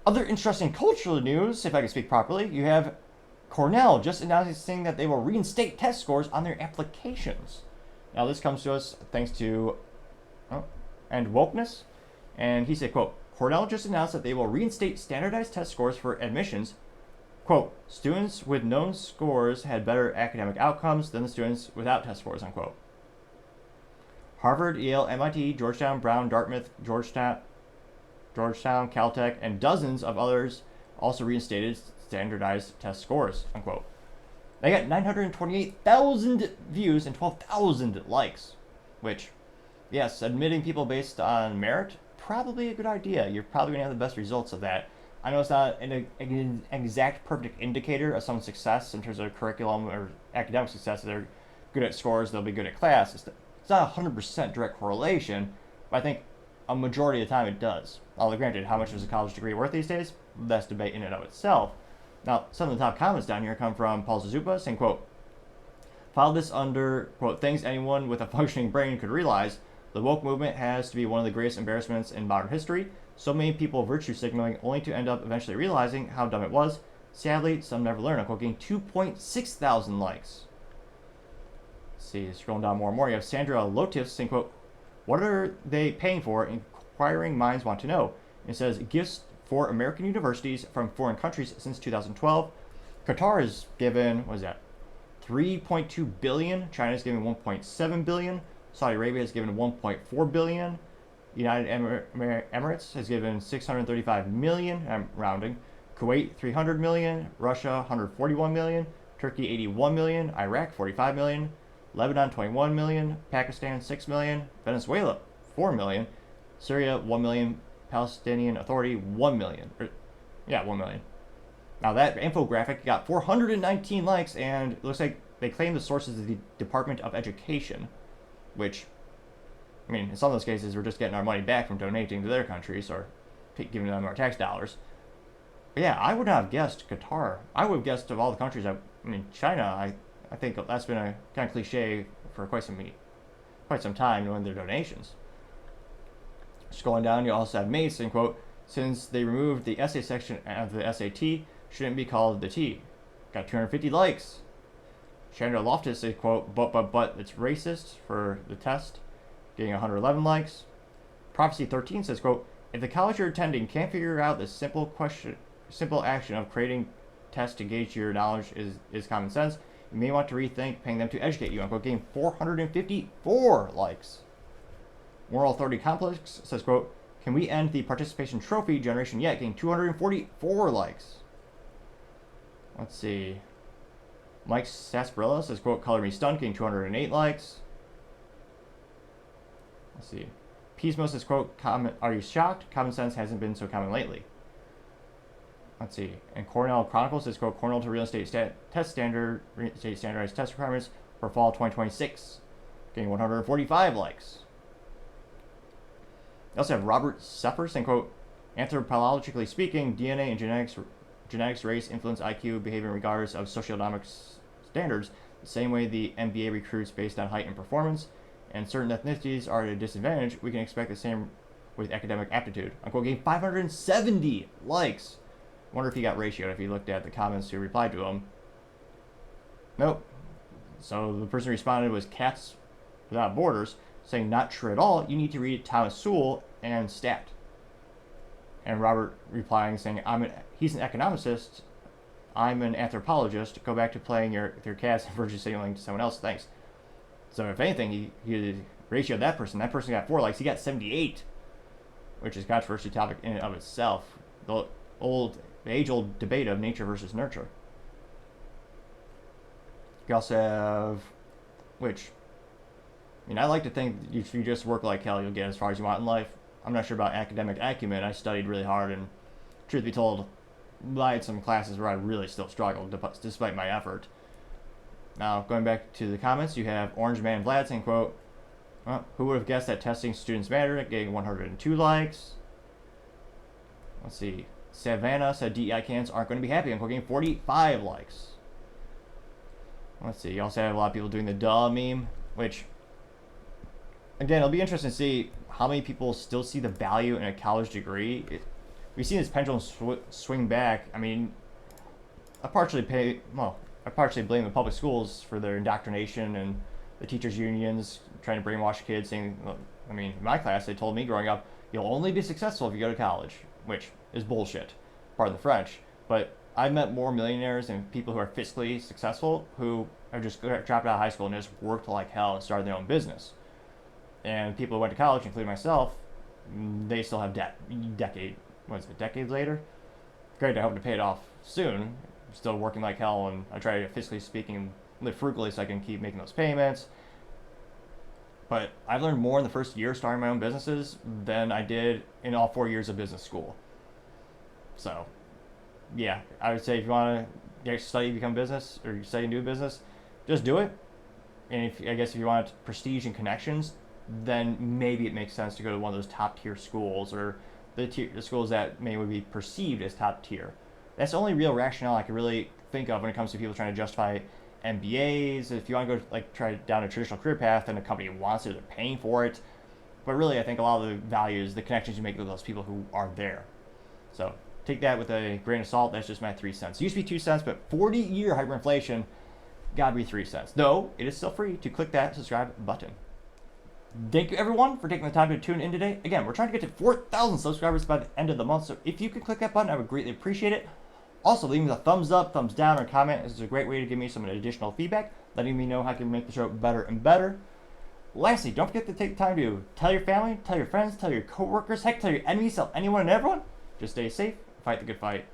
Other interesting cultural news, if I can speak properly, you have Cornell just announcing that they will reinstate test scores on their applications. Now, this comes to us thanks to and wokeness, and he said, quote, Cornell just announced that they will reinstate standardized test scores for admissions. Quote, students with known scores had better academic outcomes than the students without test scores, unquote. Harvard, Yale, MIT, Georgetown, Brown, Dartmouth, Georgetown, Caltech, and dozens of others also reinstated standardized test scores, unquote. They got 928,000 views and 12,000 likes, which, yes, admitting people based on merit, probably a good idea. You're probably going to have the best results of that. I know it's not an exact perfect indicator of someone's success in terms of curriculum or academic success. If they're good at scores, they'll be good at class. It's not 100% direct correlation, but I think a majority of the time it does. Although granted, how much is a college degree worth these days? That's debate in and of itself. Now, some of the top comments down here come from Paul Zazupa saying, quote, file this under, quote, things anyone with a functioning brain could realize. The woke movement has to be one of the greatest embarrassments in modern history. So many people virtue signaling only to end up eventually realizing how dumb it was. Sadly, some never learn. Unquote, getting 2.6 thousand likes. Let's see, scrolling down more and more, you have Sandra Lotif saying, quote, what are they paying for? Inquiring minds want to know. It says, gifts for American universities from foreign countries since 2012. Qatar has given, what is that, 3.2 billion. China has given 1.7 billion. Saudi Arabia has given 1.4 billion. United Emirates has given 635 million, I'm rounding. Kuwait 300 million, Russia 141 million, Turkey 81 million, Iraq 45 million, Lebanon 21 million, Pakistan 6 million, Venezuela 4 million, Syria 1 million, Palestinian Authority 1 million. 1 million. Now that infographic got 419 likes, and it looks like they claim the sources of the Department of Education, which, I mean, in some of those cases, we're just getting our money back from donating to their countries or giving them our tax dollars. But yeah, I would not have guessed Qatar. I would have guessed of all the countries, China, I think that's been a kind of cliche for quite some time, knowing their donations. Just going down, you also have Mace, and quote, since they removed the essay section of the SAT, shouldn't be called the T. Got 250 likes. Chandra Loftus says, quote, but it's racist for the test, getting 111 likes. Prophecy 13 says, quote, if the college you're attending can't figure out the simple action of creating tests to gauge your knowledge is common sense, you may want to rethink paying them to educate you. Unquote, getting 454 likes. Moral Authority Complex says, quote, can we end the participation trophy generation yet? Getting 244 likes. Let's see. Mike Sarsaparilla says, quote, color me stunned, getting 208 likes. Let's see. Pismo says, quote, are you shocked? Common sense hasn't been so common lately. Let's see. And Cornell Chronicle says, quote, Cornell to real estate standardized test requirements for fall 2026. Getting 145 likes. We also have Robert Seffer saying, quote, anthropologically speaking, DNA and genetics, race, influence, IQ, behavior, regardless of socioeconomic standards, the same way the NBA recruits based on height and performance, and certain ethnicities are at a disadvantage, we can expect the same with academic aptitude. Unquote, getting 570 likes. I wonder if he got ratioed, if he looked at the comments who replied to him. Nope. So the person who responded was Cats Without Borders, saying not true at all, you need to read Thomas Sowell and Stat. And Robert replying saying, he's an economist, I'm an anthropologist, go back to playing your cats and virtue signaling to someone else, thanks. So if anything, he ratioed that person got 4 likes, he got 78, which is a controversial topic in and of itself. The age-old debate of nature versus nurture. You also have, I like to think that if you just work like hell, you'll get as far as you want in life. I'm not sure about academic acumen. I studied really hard, and truth be told, I had some classes where I really still struggled despite my effort. Now, going back to the comments, you have Orange Man Vlad saying, quote, well, who would have guessed that testing students matter, getting 102 likes. Let's see. Savannah said DEI cans aren't going to be happy. I'm getting 45 likes. Let's see. You also have a lot of people doing the duh meme, which, again, it'll be interesting to see how many people still see the value in a college degree. we've seen this pendulum swing back. I mean, I partially blame the public schools for their indoctrination and the teachers' unions trying to brainwash kids, saying, I mean, in my class, they told me growing up, you'll only be successful if you go to college, which is bullshit, pardon the French. But I've met more millionaires and people who are fiscally successful who have just dropped out of high school and just worked like hell and started their own business. And people who went to college, including myself, they still have debt. Decades later? Great, I hope to pay it off soon. I'm still working like hell, and I try to, fiscally speaking, live frugally so I can keep making those payments. But I've learned more in the first year starting my own businesses than I did in all 4 years of business school. So, yeah, I would say if you want to study, become business, or study and do business, just do it. And I guess if you want prestige and connections, then maybe it makes sense to go to one of those top tier schools, or the schools that may would be perceived as top tier. That's the only real rationale I can really think of when it comes to people trying to justify MBAs. If you want to go try down a traditional career path and a company wants it, they're paying for it. But really, I think a lot of the values, the connections you make with those people who are there. So take that with a grain of salt. That's just my 3 cents. It used to be 2 cents, but 40-year hyperinflation gotta be 3 cents. Though it is still free to click that subscribe button. Thank you everyone for taking the time to tune in today. Again, we're trying to get to 4,000 subscribers by the end of the month, so if you could click that button, I would greatly appreciate it. Also, leave me a thumbs up, thumbs down, or comment. This is a great way to give me some additional feedback, letting me know how I can make the show better and better. Lastly, don't forget to take the time to tell your family, tell your friends, tell your coworkers, heck, tell your enemies, tell anyone and everyone. Just stay safe, fight the good fight.